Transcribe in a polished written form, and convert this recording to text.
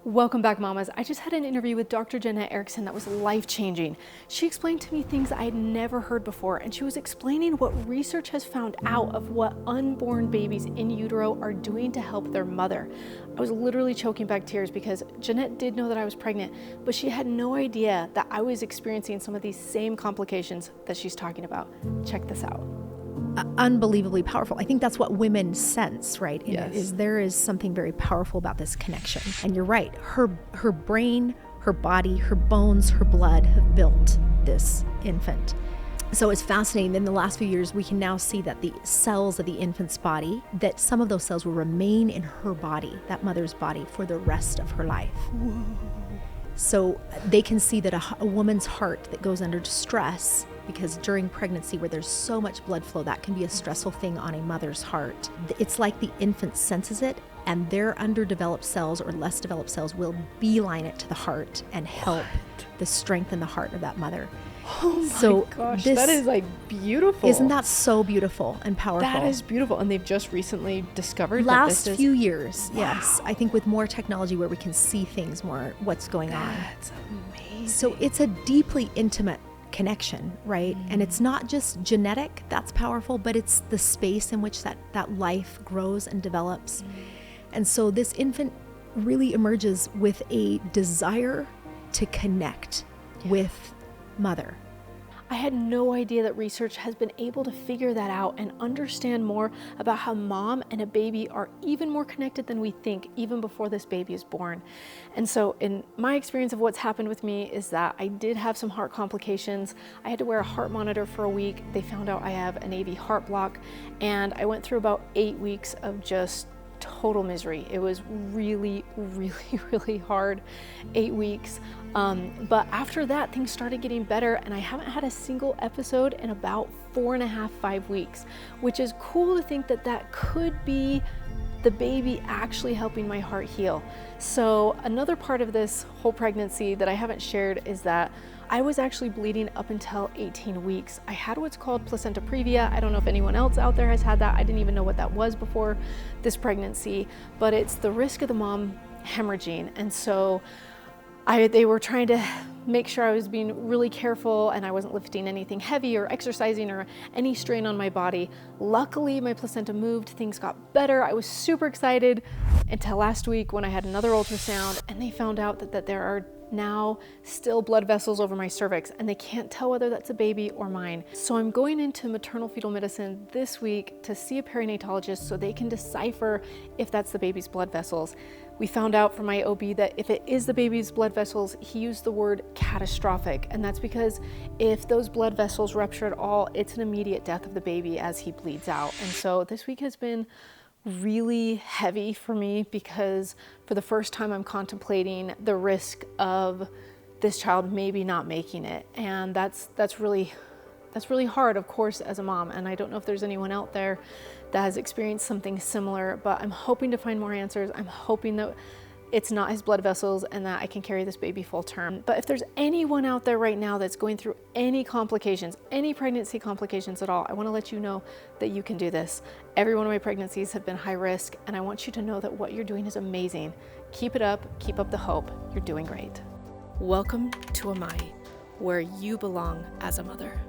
Welcome back, mamas. I just had an interview with Dr. Jenet Erickson that was life-changing. She explained to me things I had never heard before, and she was explaining what research has found out of what unborn babies in utero are doing to help their mother. I was literally choking back tears because Jenet did know that I was pregnant, but she had no idea that I was experiencing some of these same complications that she's talking about. Check this out. Unbelievably powerful. I think that's what women sense, right? Yes. Is there is something very powerful about this connection. And you're right. Her brain, her body, her bones, her blood have built this infant. So it's fascinating. In the last few years, we can now see that the cells of the infant's body, that some of those cells will remain in her body, that mother's body, for the rest of her life. Whoa. So they can see that a woman's heart that goes under stress, because during pregnancy where there's so much blood flow, that can be a stressful thing on a mother's heart. It's like the infant senses it, and their underdeveloped cells or less developed cells will beeline it to the heart and help the strengthen the heart of that mother. Oh my gosh, that is like beautiful. Isn't that so beautiful and powerful? That is beautiful. And they've just recently discovered last that this few years. Wow. Yes. I think with more technology where we can see things more, what's going on. That's amazing. So it's a deeply intimate connection, right? And it's not just genetic, that's powerful, but it's the space in which that life grows and develops. And so this infant really emerges with a desire to connect with mother. I had no idea that research has been able to figure that out and understand more about how mom and a baby are even more connected than we think, even before this baby is born. And so in my experience of what's happened with me is that I did have some heart complications. I had to wear a heart monitor for a week. They found out I have an AV heart block, and I went through about 8 weeks of just total misery. It was really, really, really hard, 8 weeks. But after that, things started getting better, and I haven't had a single episode in about 4.5, 5 weeks, which is cool to think that that could be the baby actually helping my heart heal. So another part of this whole pregnancy that I haven't shared is that I was actually bleeding up until 18 weeks. I had what's called placenta previa. I don't know if anyone else out there has had that. I didn't even know what that was before this pregnancy, but it's the risk of the mom hemorrhaging. And so they were trying to make sure I was being really careful and I wasn't lifting anything heavy or exercising or any strain on my body. Luckily, my placenta moved, things got better. I was super excited until last week when I had another ultrasound and they found out that there are now still blood vessels over my cervix, and they can't tell whether that's a baby or mine. So I'm going into maternal fetal medicine this week to see a perinatologist so they can decipher if that's the baby's blood vessels. We found out from my OB that if it is the baby's blood vessels, he used the word catastrophic, and that's because if those blood vessels rupture at all, it's an immediate death of the baby as he bleeds out. And so this week has been really heavy for me because for the first time I'm contemplating the risk of this child maybe not making it, and that's really hard, of course, as a mom. And I don't know if there's anyone out there that has experienced something similar, but I'm hoping to find more answers. I'm hoping that it's not his blood vessels and that I can carry this baby full term. But if there's anyone out there right now that's going through any complications, any pregnancy complications at all, I want to let you know that you can do this. Every one of my pregnancies have been high risk, and I want you to know that what you're doing is amazing. Keep it up, keep up the hope. You're doing great. Welcome to Amai, where you belong as a mother.